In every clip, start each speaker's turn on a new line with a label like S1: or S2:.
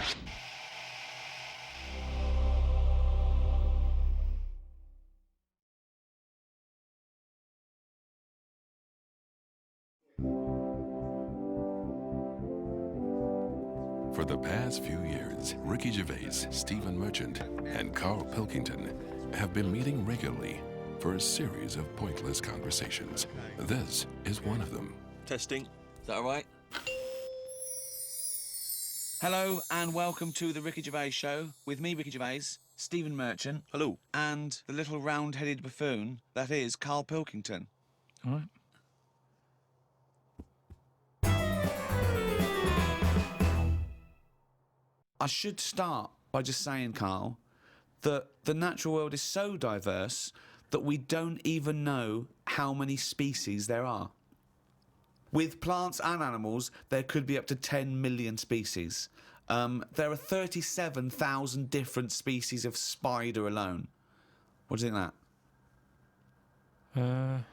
S1: For the past few years, Ricky Gervais, Stephen Merchant, and Carl Pilkington have been meeting regularly for a series of pointless conversations. This is one of them.
S2: Testing. Is that all right?
S3: Hello and welcome to the Ricky Gervais Show with me, Ricky Gervais, Stephen Merchant.
S2: Hello.
S3: And the little round-headed buffoon that is Carl Pilkington.
S4: All right.
S3: I should start by just saying, Carl, that the natural world is so diverse that we don't even know how many species there are. With plants and animals, there could be up to 10 million species. There are 37,000 different species of spider alone. What do you think of
S4: that?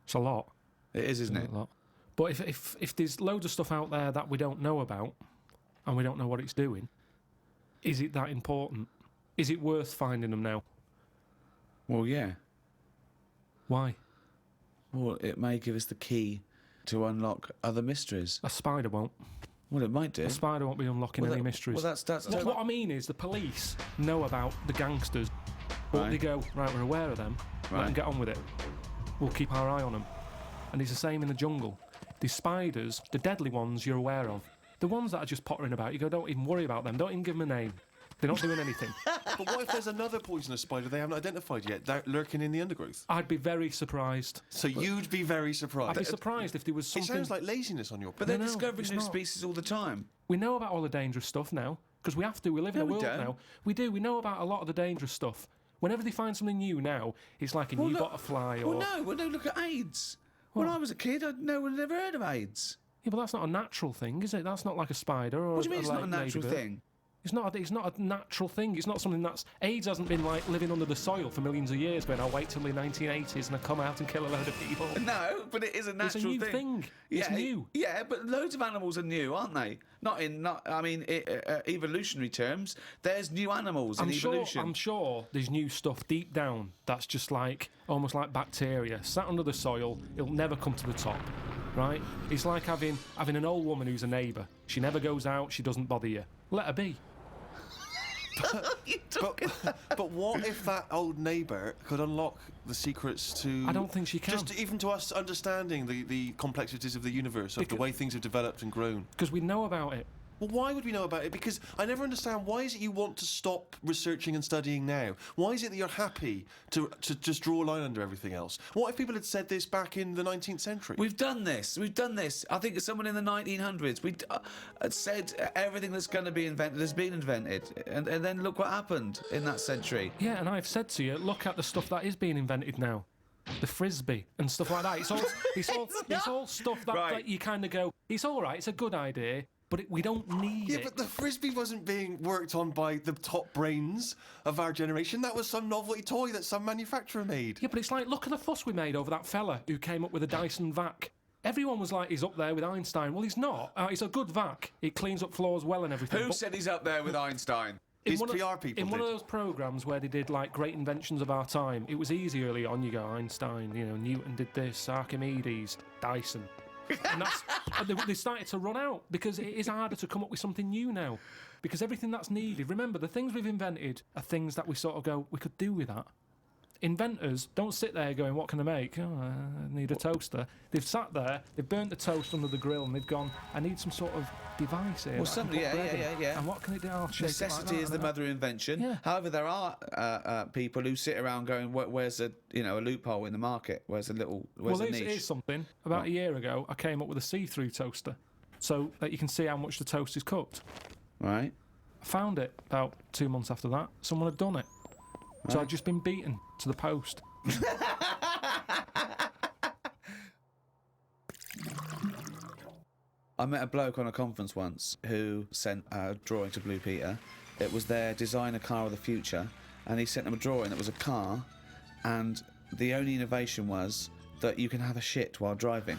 S4: It's a lot.
S3: It is, isn't it?
S4: A lot. But if there's loads of stuff out there that we don't know about, and we don't know what it's doing, is it that important? Is it worth finding them now?
S3: Well, yeah.
S4: Why?
S3: Well, it may give us the key to unlock other mysteries.
S4: A spider won't.
S3: Well, it might do.
S4: A spider won't be unlocking any mysteries.
S3: Well, that's
S4: what I mean is the police know about the gangsters, but
S3: right.
S4: They go, right, we're aware of them, let them get on with it. We'll keep our eye on them. And it's the same in the jungle. The spiders, the deadly ones you're aware of, the ones that are just pottering about, you go, don't even worry about them, don't even give them a name. They're not doing anything.
S2: But what if there's another poisonous spider they haven't identified yet, that lurking in the undergrowth?
S4: I'd be very surprised.
S2: So you'd be very surprised?
S4: I'd be surprised if there was something...
S2: It sounds like laziness on your part.
S3: But they're discovering new species all the time.
S4: We know about all the dangerous stuff now, because we have to, we live in a world now. We do, we know about a lot of the dangerous stuff. Whenever they find something new now, it's like a new butterfly or...
S3: Well, no, look at AIDS. What? When I was a kid, no one had ever heard of AIDS.
S4: Yeah, but that's not a natural thing, is it? That's not like a spider or
S3: what do you mean it's not a natural thing?
S4: It's not a natural thing. It's not something that's... AIDS hasn't been, like, living under the soil for millions of years going, I'll wait till the 1980s and I'll come out and kill a load of people.
S3: No, but it is a natural thing.
S4: It's a new thing.
S3: Yeah,
S4: it's new.
S3: Yeah, but loads of animals are new, aren't they? Evolutionary terms, there's new animals in evolution.
S4: I'm sure there's new stuff deep down that's just like, almost like bacteria, sat under the soil, it'll never come to the top, right? It's like having an old woman who's a neighbour. She never goes out, she doesn't bother you. Let her be.
S2: But what if that old neighbour could unlock the secrets to...
S4: I don't think she can.
S2: Just even to us understanding the complexities of the universe, of the way things have developed and grown.
S4: Because we know about it.
S2: Well, why would we know about it? Because I never understand, why is it you want to stop researching and studying now? Why is it that you're happy to just draw a line under everything else? What if people had said this back in the 19th century?
S3: We've done this. I think someone in the 1900s had said everything that's going to be invented has been invented. And then look what happened in that century.
S4: Yeah, and I've said to you, look at the stuff that is being invented now. The frisbee and stuff like that. It's all stuff that you kind of go, it's all right, it's a good idea, but we don't need it.
S2: Yeah, but the frisbee wasn't being worked on by the top brains of our generation. That was some novelty toy that some manufacturer made.
S4: Yeah, but it's like, look at the fuss we made over that fella who came up with a Dyson vac. Everyone was like, he's up there with Einstein. Well, he's not. It's a good vac. It cleans up floors well and everything.
S3: Who said he's up there with Einstein?
S2: His PR people
S4: In one of those programmes where they did, like, great inventions of our time, it was easy early on. You go, Einstein, Newton did this, Archimedes, Dyson. And they started to run out because it is harder to come up with something new now. Because everything that's needed, remember, the things we've invented are things that we sort of go, we could do with that. Inventors don't sit there going, what can I make? Oh, I need a toaster. They've sat there, they've burnt the toast under the grill and they've gone, I need some sort of device here.
S3: Well, yeah.
S4: And what can it do?
S3: Necessity is the mother of invention.
S4: Yeah.
S3: However, there are people who sit around going, where's a loophole in the market? Where's a niche?
S4: Well, here's something. About a year ago, I came up with a see-through toaster so that you can see how much the toast is cooked.
S3: Right.
S4: I found it about 2 months after that. Someone had done it. Right. So I'd just been beaten to the post.
S3: I met a bloke on a conference once who sent a drawing to Blue Peter. It was their designer car of the future, and he sent them a drawing that was a car, and the only innovation was that you can have a shit while driving.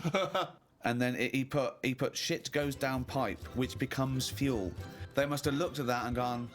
S3: and then he put shit goes down pipe, which becomes fuel. They must have looked at that and gone,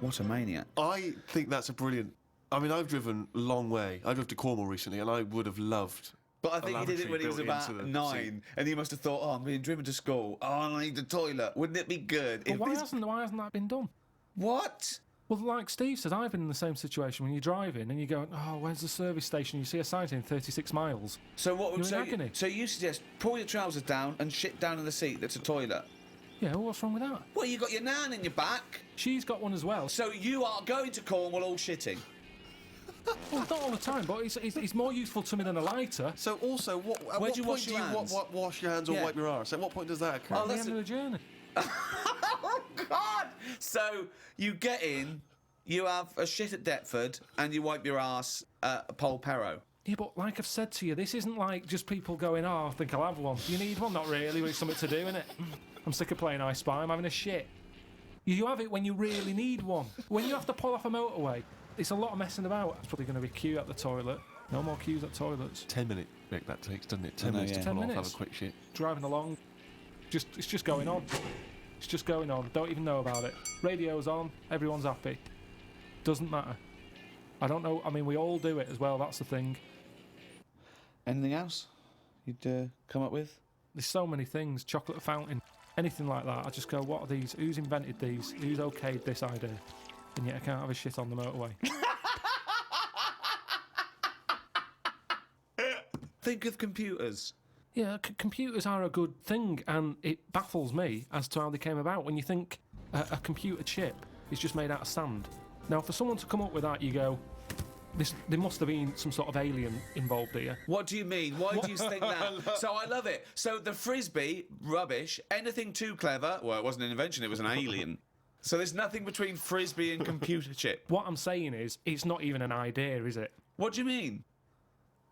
S3: what a maniac.
S2: I think that's a brilliant... I mean, I've driven a long way. I drove to Cornwall recently, and I would have loved...
S3: But I think he did it when he was about 9, and he must have thought, oh, I'm being driven to school. Oh, I need the toilet. Wouldn't it be good?
S4: But why hasn't that been done?
S3: What?
S4: Well, like Steve says, I've been in the same situation when you're driving and you go, oh, where's the service station? You see a sign saying 36 miles.
S3: So what would
S4: You're in agony.
S3: So you suggest pull your trousers down and shit down in the seat that's a toilet?
S4: Yeah, well, what's wrong with that?
S3: Well, you got your nan in your back.
S4: She's got one as well.
S3: So you are going to Cornwall all shitting.
S4: Well, not all the time, but it's more useful to me than a lighter.
S2: So also, at what
S3: do you
S2: point
S3: wash
S2: do
S3: your
S2: you
S3: hands?
S2: wash your hands or
S3: Yeah.
S2: wipe your arse? At what point does that occur?
S3: Oh,
S4: At the
S3: that's
S4: end of the journey.
S3: Oh, God! So you get in, you have a shit at Deptford, and you wipe your ass at Polperro.
S4: Yeah, but like I've said to you, this isn't like just people going, oh, I think I'll have one. You need one? Not really, but it's something to do, innit? I'm sick of playing I Spy, I'm having a shit. You have it when you really need one. When you have to pull off a motorway, it's a lot of messing about. It's probably going to be queue at the toilet. No more queues at toilets.
S2: 10-minute break that takes, doesn't it? 10
S3: know,
S2: minutes
S3: yeah.
S2: to
S4: 10
S2: pull off, have
S4: minutes.
S2: a quick shit.
S4: Driving along, it's just going on. It's just going on. Don't even know about it. Radio's on, everyone's happy. Doesn't matter. I don't know. I mean, we all do it as well. That's the thing.
S3: Anything else you'd come up with?
S4: There's so many things. Chocolate fountain, anything like that. I just go, what are these? Who's invented these? Who's okayed this idea? And yet I can't have a shit on the motorway.
S3: Think of computers.
S4: Yeah, computers are a good thing, and it baffles me as to how they came about. When you think a computer chip is just made out of sand. Now, for someone to come up with that, you go, there must have been some sort of alien involved here.
S3: What do you mean? Why do you think that? So I love it. So the frisbee, rubbish. Anything too clever? Well, it wasn't an invention, it was an alien. So there's nothing between frisbee and computer chip.
S4: What I'm saying is, it's not even an idea, is it?
S3: What do you mean?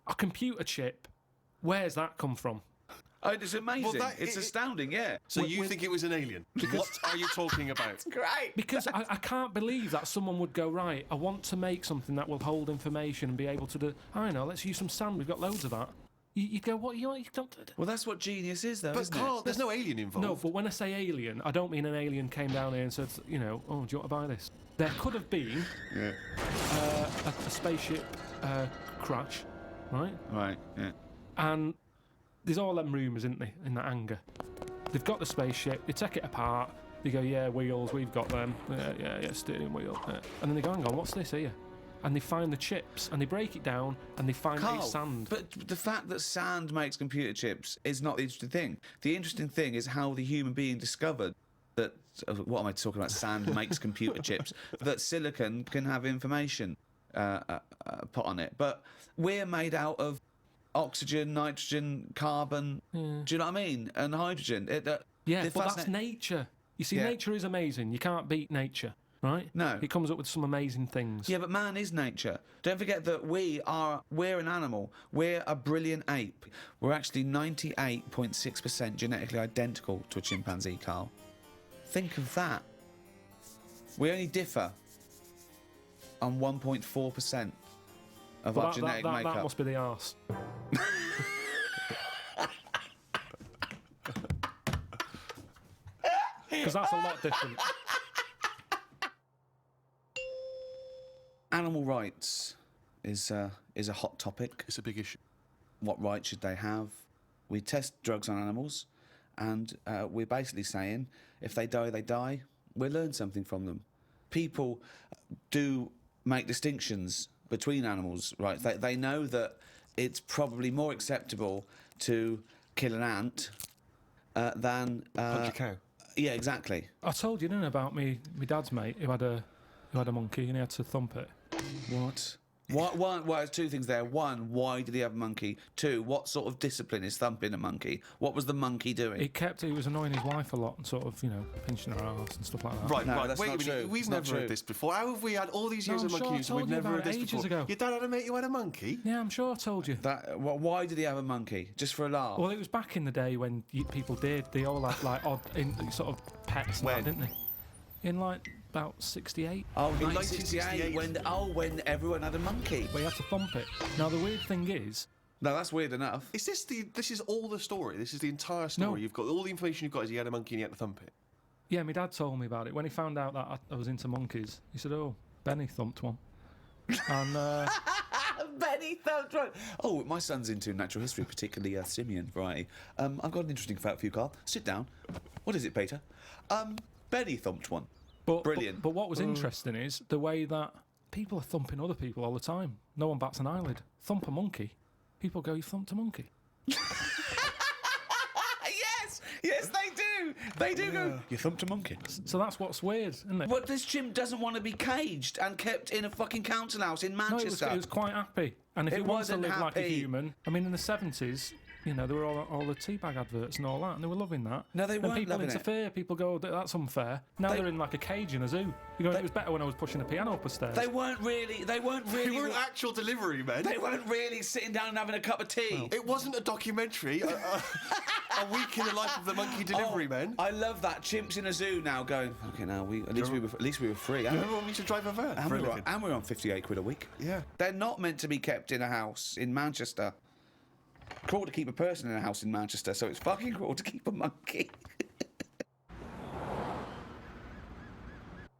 S4: A computer chip, where's that come from?
S3: Oh, it's amazing. It's astounding, yeah.
S2: So you think it was an alien? What are you talking about?
S3: Great.
S4: Because I can't believe that someone would go, right, I want to make something that will hold information and be able to do... I know, let's use some sand, we've got loads of that. You go, what, you don't...
S3: Well, that's what genius is, though,
S2: But
S3: isn't
S2: Carl,
S3: it?
S2: there's no alien involved.
S4: No, but when I say alien, I don't mean an alien came down here and said, you know, oh, do you want to buy this? There could have been a spaceship crash, right?
S3: Right, yeah.
S4: And there's all them rumours, isn't there, in that hangar. They've got the spaceship, they take it apart, they go, yeah, wheels, we've got them, yeah, steering wheel. And then they go, hang on, what's this here? And they find the chips, and they break it down, and they find
S3: Carl,
S4: it's sand.
S3: but the fact that sand makes computer chips is not the interesting thing. The interesting thing is how the human being discovered that, what am I talking about, sand makes computer chips, that silicon can have information put on it. But we're made out of oxygen, nitrogen, carbon, do you know what I mean? And hydrogen.
S4: Yeah,
S3: they're
S4: but that's
S3: fascinating.
S4: nature. You see,
S3: Yeah.
S4: nature is amazing. You can't beat nature, right?
S3: No.
S4: It comes up with some amazing things.
S3: Yeah, but man is nature. Don't forget that we're an animal. We're a brilliant ape. We're actually 98.6% genetically identical to a chimpanzee, Carl. Think of that. We only differ on 1.4% of
S4: Well,
S3: our genetic makeup.
S4: that must be the arse. Because that's a lot different.
S3: Animal rights is a hot topic.
S2: It's a big issue.
S3: What rights should they have? We test drugs on animals, and we're basically saying if they die, they die. We learn something from them. People do make distinctions between animals, right? They know that it's probably more acceptable to kill an ant than
S2: Punch a cow.
S3: Yeah, exactly.
S4: I told you, didn't I, about my dad's mate who had a monkey and he had to thump it.
S3: What? Well, there's two things there. One, why did he have a monkey? Two, what sort of discipline is thumping a monkey? What was the monkey doing?
S4: He was annoying his wife a lot and sort of, pinching her arse and stuff like that.
S2: Right,
S3: No,
S2: right.
S3: that's
S2: Wait a
S3: not
S2: minute.
S3: true.
S2: We've
S3: It's not
S2: never
S3: true.
S2: heard this before. How have we had all these years
S4: No,
S2: of
S4: I'm sure I
S2: monkeys and
S4: told
S2: we've
S4: you
S2: never
S4: about
S2: heard this
S4: it ages
S2: before?
S4: ago.
S2: Your dad had a mate who had a monkey?
S4: Yeah, I'm sure I told you.
S3: Why did he have a monkey? Just for a laugh?
S4: Well, it was back in the day when people did. They all had like odd sort of pets, and
S2: When?
S4: that, didn't they? In like about 68.
S3: Oh,
S2: In
S3: 1968,
S2: 1968.
S3: when everyone had a monkey.
S4: But you had to thump it. Now the weird thing is,
S3: No, that's weird enough.
S2: Is this this is all the story? This is the entire story?
S4: No.
S2: You've got all the information you've got is he had a monkey and he had to thump it.
S4: Yeah, my dad told me about it. When he found out that I was into monkeys, he said, "Oh, Benny thumped one." And
S3: Benny thumped one. Oh, my son's into natural history, particularly simian variety. I've got an interesting fact for you, Carl. Sit down. What is it, Peter? Benny thumped one. Brilliant.
S4: But what was interesting is the way that people are thumping other people all the time. No one bats an eyelid. Thump a monkey. People go, "You thumped a monkey."
S3: Yes, they do. They do go, "You thumped a monkey."
S4: So that's what's weird, isn't it?
S3: But this chimp doesn't want to be caged and kept in a fucking council house in
S4: No,
S3: Manchester.
S4: it was quite happy. And if
S3: It
S4: it wants to
S3: wasn't
S4: live like a
S3: happy.
S4: human, I mean, in the 70s, you know, there were all the teabag adverts and all that, and they were loving that.
S3: No, they
S4: and
S3: weren't
S4: people
S3: loving it.
S4: interfere. People go, "That's unfair." Now they're in like a cage in a zoo. You go, "It was better when I was pushing a piano up the stairs."
S3: They weren't really.
S2: They weren't actual delivery men.
S3: They weren't really sitting down and having a cup of tea.
S2: It wasn't a documentary. A week in the life of the monkey delivery men.
S3: I love that. Chimps in a zoo now going, "Okay, now at least we were free."
S2: Remember when we used to drive a van?
S3: And
S2: for a
S3: we were
S2: living?
S3: on 58 quid a week.
S2: Yeah.
S3: They're not meant to be kept in a house in Manchester. Cruel to keep a person in a house in Manchester, so it's fucking cruel to keep a monkey.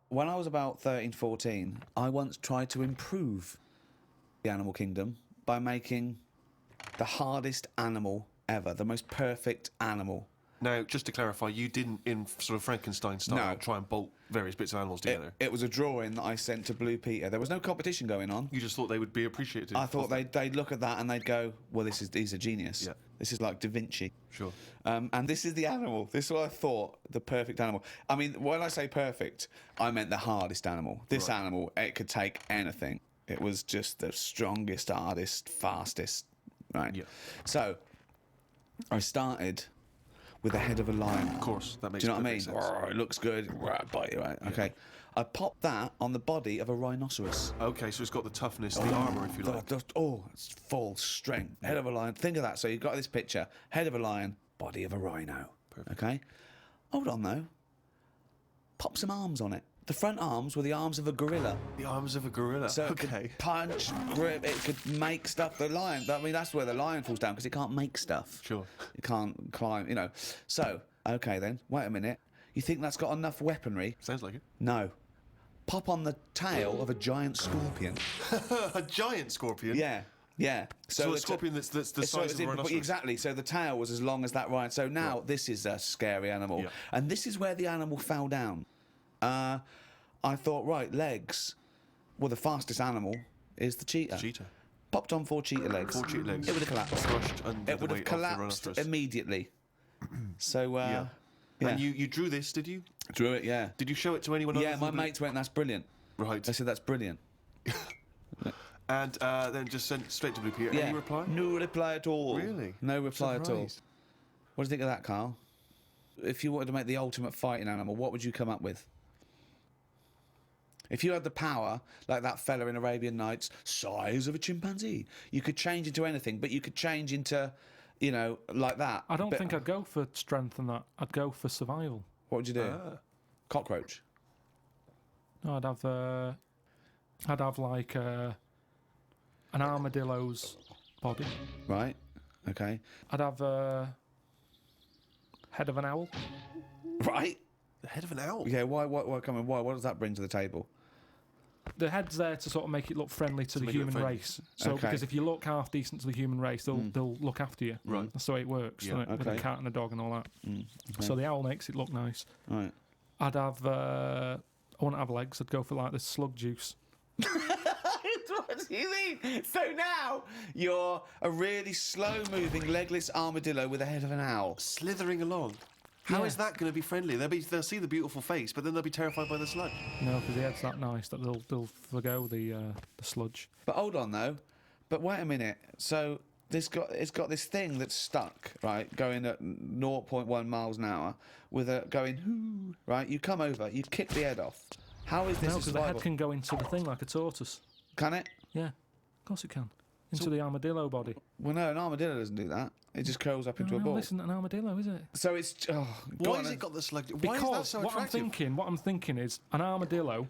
S3: When I was about 13, 14, I once tried to improve the animal kingdom by making the hardest animal ever, the most perfect animal.
S2: Now, just to clarify, you didn't, in sort of Frankenstein style,
S3: No.
S2: try and bolt various bits of animals together.
S3: It was a drawing that I sent to Blue Peter. There was no competition going on.
S2: You just thought they would be appreciative.
S3: I thought they'd look at that and they'd go, "Well, he's a genius.
S2: Yeah.
S3: This is like Da Vinci."
S2: Sure.
S3: And this is the animal. This is what I thought, the perfect animal. I mean, when I say perfect, I meant the hardest animal. This animal, it could take anything. It was just the strongest, hardest, fastest. Right.
S2: Yeah.
S3: So, I started with the head of a lion.
S2: Of course, that makes
S3: Do you know what I mean?
S2: perfect sense.
S3: It looks good. Bite you, right? Okay. I popped that on the body of a rhinoceros.
S2: Okay, so it's got the toughness, the armour, if you like.
S3: It's full strength. Head of a lion. Think of that. So you've got this picture. Head of a lion, body of a rhino.
S2: Perfect.
S3: Okay? Hold on, though. Pop some arms on it. The front arms were the arms of a gorilla.
S2: The arms of a gorilla.
S3: So it
S2: okay.
S3: could punch, grip, it could make stuff. The lion, I mean, that's where the lion falls down, because it can't make stuff.
S2: Sure.
S3: It can't climb, you know. So, okay then, wait a minute. You think that's got enough weaponry?
S2: Sounds like it.
S3: No. Pop on the tail of a giant scorpion.
S2: A giant scorpion?
S3: Yeah, yeah.
S2: So a scorpion that's the size of a rhinoceros?
S3: Exactly. So the tail was as long as that rhino. So now this is a scary animal.
S2: Yeah.
S3: And this is where the animal fell down. I thought, right, legs. Well, the fastest animal is the cheetah.
S2: Cheetah.
S3: Popped on 4 cheetah legs.
S2: 4 cheetah legs.
S3: It would have collapsed.
S2: Crushed under
S3: It
S2: the
S3: would have
S2: weight of the
S3: collapsed
S2: rhinoceros.
S3: immediately. So,
S2: Yeah.
S3: yeah.
S2: And you drew this, did you?
S3: Drew it, yeah.
S2: Did you show it to anyone
S3: Yeah,
S2: other
S3: my
S2: than
S3: mates went, "That's brilliant."
S2: Right.
S3: They said, "That's brilliant."
S2: And then just sent straight to Blue Peter.
S3: Yeah.
S2: Any reply?
S3: No reply at all.
S2: Really?
S3: No reply at all.
S2: Surprised.
S3: What do you think of that, Carl? If you wanted to make the ultimate fighting animal, what would you come up with? If you had the power, like that fella in Arabian Nights, size of a chimpanzee, you could change into anything, but you could change into, you know, like that.
S4: I don't
S3: But
S4: think I'd go for strength and that. I'd go for survival.
S3: What would you do? Cockroach.
S4: No, I'd have like an armadillo's body.
S3: Right. Okay.
S4: I'd have head of an owl.
S3: Right.
S2: The head of an owl?
S3: Yeah. Why? Come on. Why? What does that bring to the table?
S4: The head's there to sort of make it look friendly to the
S2: make it look
S4: human
S2: friendly.
S4: race. So
S3: Okay.
S4: because if you look half decent to the human race, they'll look after you.
S2: Right.
S4: That's the way it works,
S2: Yeah.
S4: doesn't it? With a
S3: Okay.
S4: cat and a dog and all that. So the owl makes it look nice.
S3: Right.
S4: I'd have. I wouldn't have legs. I'd go for like the slug juice.
S3: What do you mean? So now you're a really slow-moving, legless armadillo with the head of an owl.
S2: Slithering along. How
S4: Yeah.
S2: is that going to be friendly? They'll see the beautiful face, but then they'll be terrified by the sludge.
S4: No, because the head's that nice that they'll forgo the sludge.
S3: But hold on though. But wait a minute. So it's got this thing that's stuck, right, going at 0.1 miles an hour, with a going hoo, right. You come over, you kick the head off. How is this
S4: No,
S3: a
S4: because the
S3: survival?
S4: head can go into the thing like a tortoise.
S3: Can it?
S4: Yeah, of course it can. Into the armadillo body.
S3: Well, no, an armadillo doesn't do that. It just curls up into a
S4: No,
S3: ball.
S4: this isn't an armadillo, is it?
S3: So it's go
S2: Why
S3: on
S2: has
S3: then.
S2: it got the sludge? Why is that
S4: Because
S2: so
S4: what
S2: attractive?
S4: I'm thinking is an armadillo.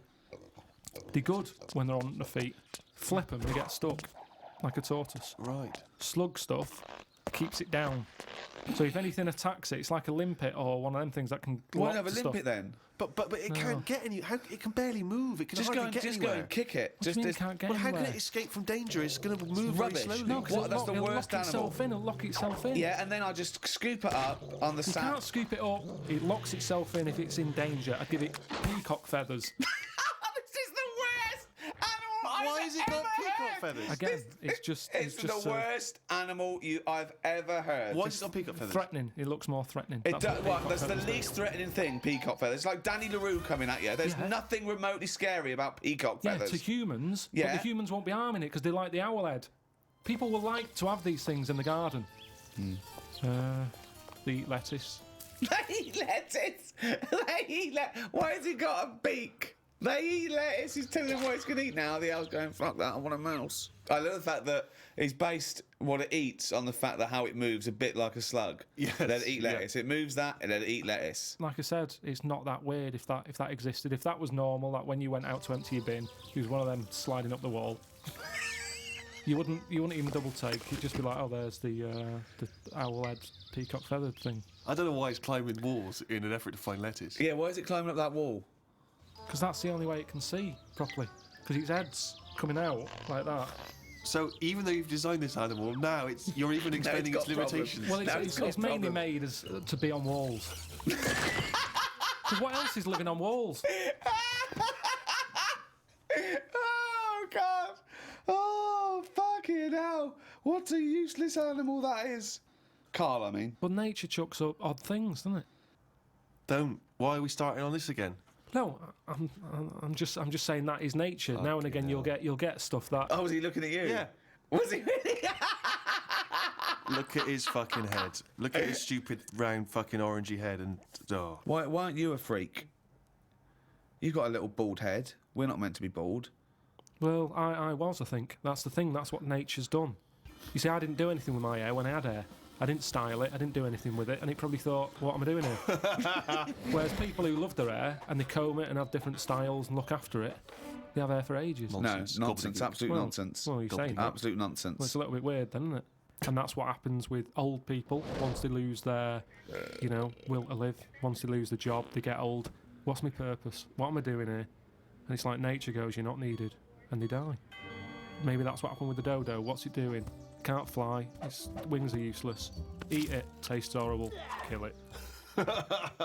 S4: They're good when they're on their feet. Flip them, they get stuck. like a tortoise.
S2: Right.
S4: Slug stuff keeps it down. So if anything attacks it, it's like a limpet or one of them things that can.
S3: Why
S4: lock
S3: not have a
S4: to stuff.
S3: limpet then?
S2: But it can't get any. How it can barely move. It can
S3: Just
S2: hardly
S3: go and
S2: get
S3: just
S2: anywhere.
S3: go and kick it.
S4: What do you
S3: Just
S4: mean it
S3: this-
S4: can't get
S2: Well, how
S4: anywhere?
S2: can it escape from danger? It's going to move
S3: Rubbish.
S2: very slowly.
S4: No, 'cause
S3: What?
S4: it'll
S3: That's
S4: lock,
S3: the
S4: it'll
S3: worst
S4: lock itself
S3: animal.
S4: in. It'll lock itself in.
S3: Yeah, and then I just scoop it up on the
S4: You
S3: sand.
S4: can't scoop it up. It locks itself in if it's in danger. I'd give it peacock feathers.
S3: This is the worst animal
S2: Why has it got peacock feathers?
S4: Again, it's just
S3: It's
S4: just
S3: the worst animal I've ever heard.
S2: Why is it got peacock feathers?
S4: threatening. It looks more threatening.
S3: It
S4: That's
S3: does,
S4: what
S3: well,
S4: peacock
S3: that's the
S4: feathers do.
S3: least threatening thing, peacock feathers. It's like Danny LaRue coming at you. There's
S4: Yeah.
S3: nothing remotely scary about peacock
S4: Yeah,
S3: feathers.
S4: to humans,
S3: Yeah.
S4: but the humans won't be harming it because they like the owl head. People will like to have these things in the garden. They eat lettuce.
S3: They eat lettuce. They eat Why has he got a beak? They eat lettuce. He's telling them what he's going to eat now. The owl's going, fuck that, I want a mouse. I love the fact that he's based what it eats on the fact that how it moves a bit like a slug.
S2: Yes,
S3: Let it eat
S2: yeah.
S3: lettuce. It moves that and let it eat lettuce.
S4: Like I said, it's not that weird if that existed. If that was normal, that when you went out to empty your bin, he was one of them sliding up the wall. You wouldn't even double take. You'd just be like, oh, there's the owl head peacock feathered thing.
S2: I don't know why it's climbing walls in an effort to find lettuce.
S3: Yeah, why is it climbing up that wall?
S4: Because that's the only way it can see properly. Because its head's coming out like that.
S2: So even though you've designed this animal, now you're even expanding
S3: got
S2: its limitations.
S4: Well,
S3: No,
S4: it's mainly
S3: problem.
S4: made as to be on walls. Because what else is living on walls?
S3: Oh, God. Oh, fucking hell. What a useless animal that is. Carl, I mean.
S4: But nature chucks up odd things, doesn't it?
S2: Don't. Why are we starting on this again?
S4: No, I'm just saying that is nature. Now and again, you'll get stuff that.
S3: Oh, was he looking at you?
S2: Yeah.
S3: Was he really?
S2: Look at his fucking head. Look at his stupid round fucking orangey head and oh.
S3: Why aren't you a freak? You've got a little bald head. We're not meant to be bald.
S4: Well, I was. I think that's the thing. That's what nature's done. You see, I didn't do anything with my hair when I had hair. I didn't style it. I didn't do anything with it, and it probably thought, "What am I doing here?" Whereas people who love their hair and they comb it and have different styles and look after it, they have hair for ages.
S2: Nonsense.
S3: No, nonsense.
S2: Gobbledygook.
S3: Absolute
S4: Well,
S3: nonsense.
S4: Well, you're saying that.
S3: Absolute
S4: Well,
S3: nonsense.
S4: it's a little bit weird, then, isn't it? And that's what happens with old people once they lose their, will to live. Once they lose the job, they get old. What's my purpose? What am I doing here? And it's like nature goes, you're not needed, and they die. Maybe that's what happened with the dodo. What's it doing? Can't fly. Its wings are useless. Eat it. Tastes horrible. Kill it.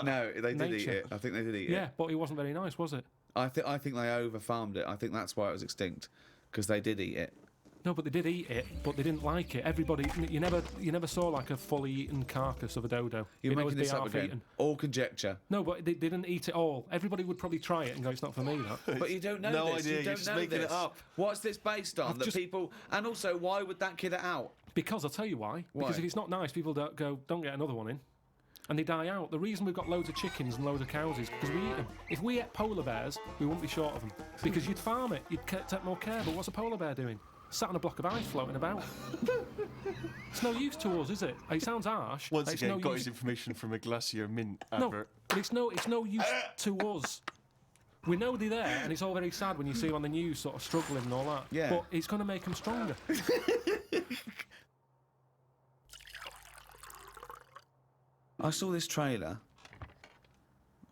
S3: No, they did eat
S4: Nature.
S3: it. I think they did eat
S4: Yeah,
S3: it.
S4: but it wasn't very nice, was it?
S3: I think they over-farmed it. I think that's why it was extinct, because they did eat it.
S4: No, but they did eat it, but they didn't like it. Everybody, you never saw like a fully eaten carcass of a dodo.
S3: You're
S4: You know,
S3: making
S4: it'd be
S3: this up
S4: half
S3: again.
S4: eaten.
S3: All conjecture.
S4: No, but they didn't eat it all. Everybody would probably try it and go, it's not for me, that.
S3: But you don't know
S2: No
S3: this.
S2: idea,
S3: You
S2: you're
S3: don't
S2: just
S3: know
S2: making it
S3: this.
S2: up.
S3: What's this based on?
S4: I've
S3: That
S4: just-
S3: people... And also, why would that kid it out?
S4: Because I'll tell you why.
S3: Why?
S4: Because if it's not nice, people don't get another one in. And they die out. The reason we've got loads of chickens and loads of cows is because we eat them. If we ate polar bears, we wouldn't be short of them. Because you'd farm it, you'd take more care. But what's a polar bear doing? Sat on a block of ice floating about. It's no use to us, is it? It sounds harsh.
S2: Once
S4: it's
S2: again,
S4: no
S2: got
S4: use.
S2: his information from a Glacier Mint
S4: No,
S2: advert.
S4: but it's no use to us. We know they're there, and it's all very sad when you see them on the news sort of struggling and all that.
S3: Yeah.
S4: But it's going to make them stronger.
S3: I saw this trailer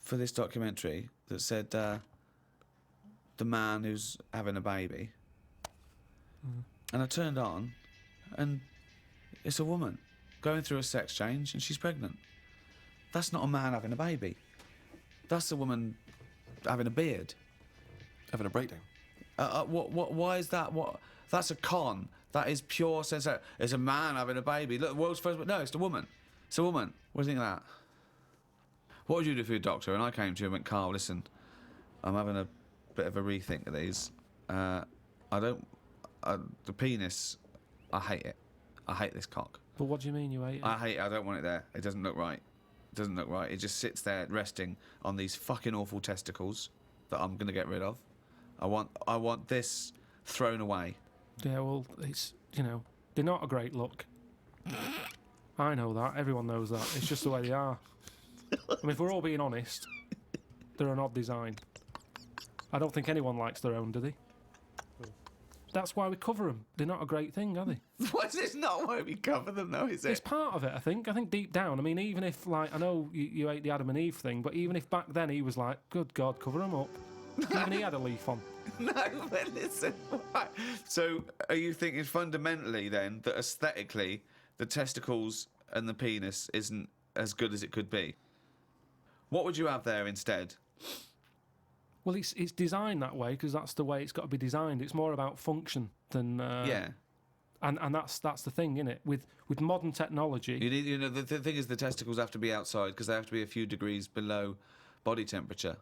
S3: for this documentary that said the man who's having a baby. And I turned on, and it's a woman going through a sex change, and she's pregnant. That's not a man having a baby. That's a woman having a beard.
S2: Having a breakdown.
S3: Why is that? What? That's a con. That is pure sense. It's a man having a baby. Look, the world's first. No, it's a woman. It's a woman. What do you think of that? What would you do for your doctor? And I came to you and went, Carl, listen, I'm having a bit of a rethink of these. The penis, I hate it. I hate this cock.
S4: But what do you mean you ate it?
S3: I hate it. I don't want it there. It doesn't look right. It doesn't look right. It just sits there resting on these fucking awful testicles that I'm going to get rid of. I want this thrown away.
S4: Yeah, well, it's, they're not a great look. I know that. Everyone knows that. It's just the way they are. I mean, if we're all being honest, they're an odd design. I don't think anyone likes their own, do they? That's why we cover them. They're not a great thing, are they?
S3: What? It's not why we cover them, though, is
S4: It's
S3: it?
S4: part of it, I think. I think deep down, I mean, even if, like, I know you ate the Adam and Eve thing, but even if back then he was like, good God, cover them up. Even he had a leaf on.
S3: No, but listen. Why? So, are you thinking fundamentally then that aesthetically the testicles and the penis isn't as good as it could be? What would you have there instead?
S4: Well, it's designed that way because that's the way it's got to be designed. It's more about function than
S3: Yeah.
S4: and that's the thing, innit? With modern technology,
S3: You need, the thing is the testicles have to be outside because they have to be a few degrees below body temperature.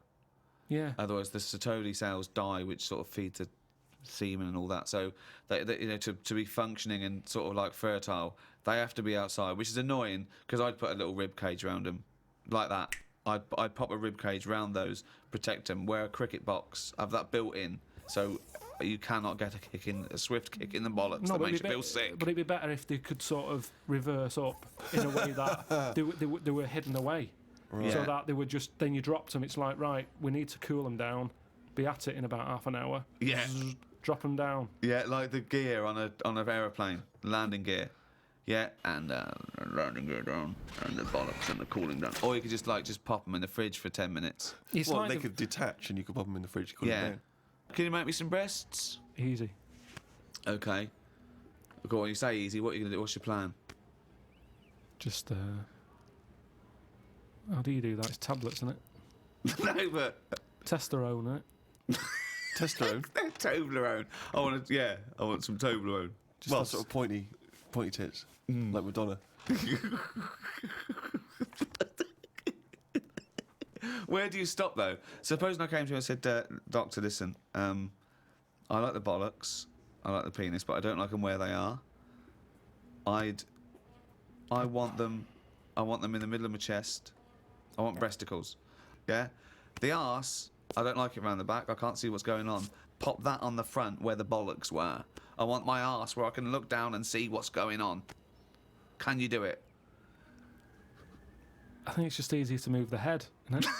S4: yeah.
S3: Otherwise, the Sertoli cells die, which sort of feed the semen and all that. So, to be functioning and sort of like fertile, they have to be outside, which is annoying because I'd put a little rib cage around them, like that. I'd pop a rib cage round those, protect them, wear a cricket box, have that built in, so you cannot get a swift kick in the bollocks that
S4: but
S3: makes
S4: it'd
S3: you
S4: be
S3: feel sick.
S4: But it'd be better if they could sort of reverse up in a way that they were hidden away.
S3: Right.
S4: So
S3: Yeah.
S4: that they were just, then you dropped them, it's like, right, we need to cool them down, be at it in about half an hour.
S3: Yeah.
S4: Zzz, drop them down.
S3: Yeah, like the gear on an aeroplane, landing gear. Yeah, and landing gear down, and the bollocks and the cooling down. Or you could just pop them in the fridge for 10 minutes.
S4: It's
S2: Well,
S4: like
S2: they
S4: the-
S2: could detach and you could pop them in the fridge. Cool
S3: Yeah.
S2: them down.
S3: Can you make me some breasts?
S4: Easy.
S3: Okay. Go on, you say easy. What are you going to do? What's your plan?
S4: Just, how do you do that? It's tablets, isn't it?
S3: No, but
S4: Testosterone, isn't it?
S2: Testosterone.
S3: Toblerone. I want some Toblerone.
S2: Just that sort of pointy tits, like Madonna.
S3: Where do you stop though? Supposing I came to you and said, "Doctor, listen, I like the bollocks, I like the penis, but I don't like them where they are. I want them in the middle of my chest. I want breasticles. Yeah, the arse, I don't like it around the back. I can't see what's going on. Pop that on the front where the bollocks were. I want my arse where I can look down and see what's going on. Can you do it?"
S4: I think it's just easier to move the head, isn't it?